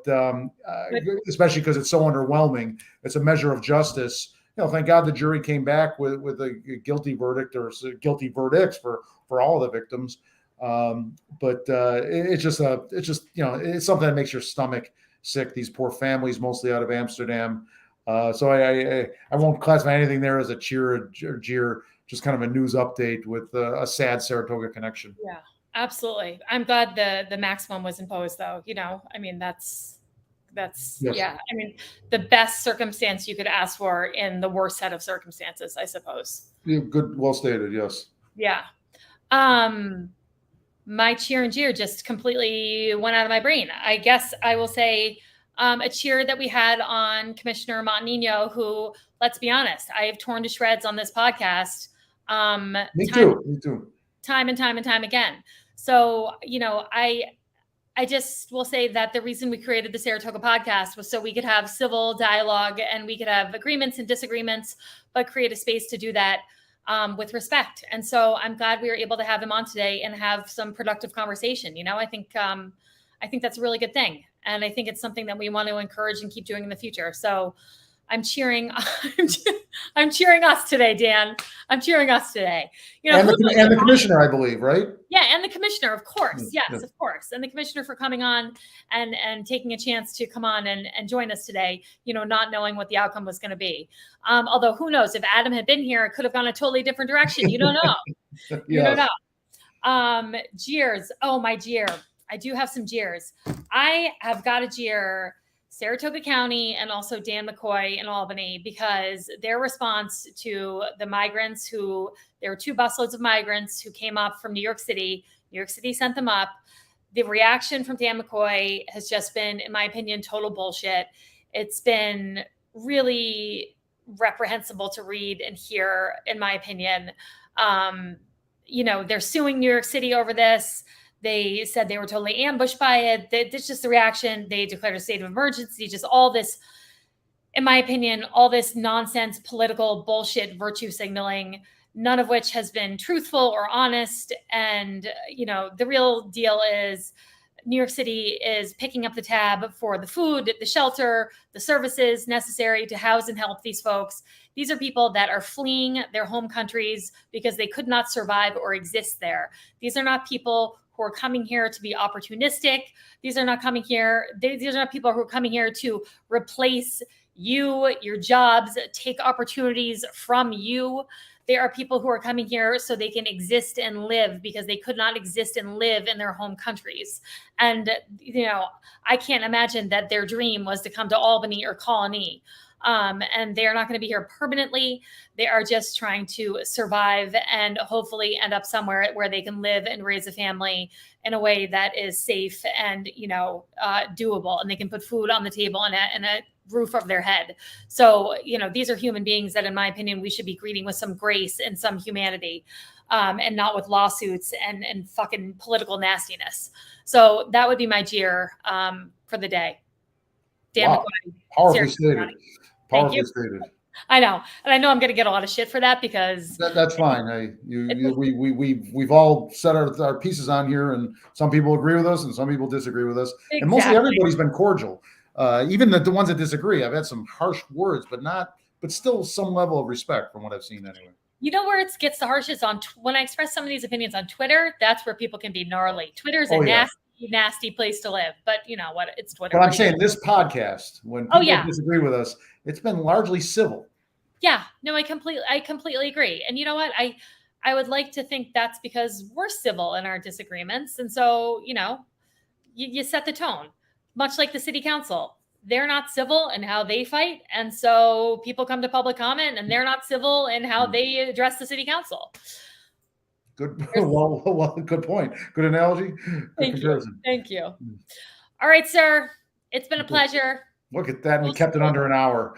especially because it's so underwhelming, it's a measure of justice. Thank God the jury came back with a guilty verdict or guilty verdicts for all of the victims. But it's it's something that makes your stomach sick. These poor families, mostly out of Amsterdam. So I won't classify anything there as a cheer or jeer, just kind of a news update with a sad Saratoga connection. Yeah, absolutely. I'm glad the maximum was imposed, though. That's yes. Yeah. The best circumstance you could ask for in the worst set of circumstances, I suppose. Yeah, good, well stated. Yes. Yeah. My cheer and jeer just completely went out of my brain. I guess I will say a cheer that we had on Commissioner Montagnino, who, let's be honest, I have torn to shreds on this podcast. Me too. Time and time and time again. So, I just will say that the reason we created the Saratoga Podcast was so we could have civil dialogue and we could have agreements and disagreements, but create a space to do that with respect. And so I'm glad we were able to have him on today and have some productive conversation. I think that's a really good thing. And I think it's something that we want to encourage and keep doing in the future. So I'm cheering us today, Dan. I'm cheering us today. And the commissioner, I believe, right? Yeah, and the commissioner, of course. Yes, of course. And the commissioner for coming on and taking a chance to come on and join us today, not knowing what the outcome was going to be. Although who knows, if Adam had been here, it could have gone a totally different direction. You don't know. You don't know. Jeers. Oh, my jeer. I do have some jeers. I have got a jeer Saratoga County and also Dan McCoy in Albany, because their response to the migrants there were 2 busloads of migrants who came up from New York City. New York City sent them up. The reaction from Dan McCoy has just been, in my opinion, total bullshit. It's been really reprehensible to read and hear, in my opinion. They're suing New York City over this. They said they were totally ambushed by it. It's just the reaction. They declared a state of emergency, just all this, in my opinion, all this nonsense, political bullshit, virtue signaling, none of which has been truthful or honest. And, the real deal is New York City is picking up the tab for the food, the shelter, the services necessary to house and help these folks. These are people that are fleeing their home countries because they could not survive or exist there. These are not people who are coming here to be opportunistic. These are not coming here. These are not people who are coming here to replace you, your jobs, take opportunities from you. There are people who are coming here so they can exist and live because they could not exist and live in their home countries. And, I can't imagine that their dream was to come to Albany or Colony. And they're not going to be here permanently. They are just trying to survive and hopefully end up somewhere where they can live and raise a family in a way that is safe and, doable. And they can put food on the table and a roof over their head. So, these are human beings that, in my opinion, we should be greeting with some grace and some humanity, and not with lawsuits and fucking political nastiness. So that would be my jeer for the day. Dan wow. McQuarrie. Powerfully stated. Powerfully stated. I know. And I know I'm going to get a lot of shit for that because that's fine. We've all set our pieces on here, and some people agree with us and some people disagree with us. Exactly. And mostly everybody's been cordial. Even the ones that disagree, I've had some harsh words, but still some level of respect from what I've seen anyway. You know where it gets the harshest when I express some of these opinions on Twitter, that's where people can be gnarly. Twitter is a nasty place to live, but you know what? It's Twitter. But I'm saying this podcast, when people disagree with us, it's been largely civil. Yeah, no, I completely agree. And you know what? I would like to think that's because we're civil in our disagreements. And so, you set the tone, much like the city council. They're not civil in how they fight. And so people come to public comment and they're not civil in how they address the city council. Good. Well, good point. Good analogy. Good comparison. Thank you. All right, sir. It's been a pleasure. Look at that. We kept it under an hour.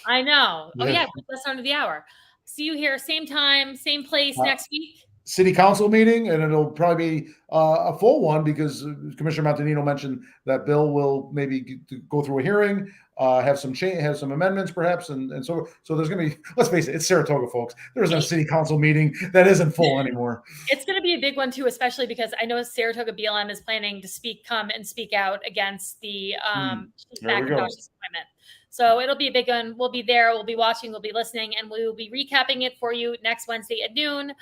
I know. Oh yeah. Less under the hour. See you here. Same time, same place next week. City council meeting, and it'll probably be a full one because Commissioner Montagnino mentioned that bill will maybe go through a hearing, have some amendments perhaps, and so there's going to be, let's face it, it's Saratoga, folks. There's no city council meeting that isn't full anymore. It's going to be a big one too, especially because I know Saratoga BLM is planning to come and speak out against the McIntosh's appointment. So it'll be a big one. We'll be there. We'll be watching. We'll be listening, and we will be recapping it for you next Wednesday at noon.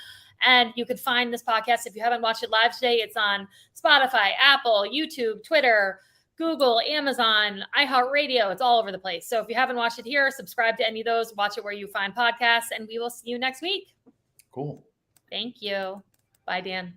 And you could find this podcast, if you haven't watched it live today, it's on Spotify, Apple, YouTube, Twitter, Google, Amazon, iHeartRadio. It's all over the place. So if you haven't watched it here, subscribe to any of those, watch it where you find podcasts, and we will see you next week. Cool. Thank you. Bye, Dan.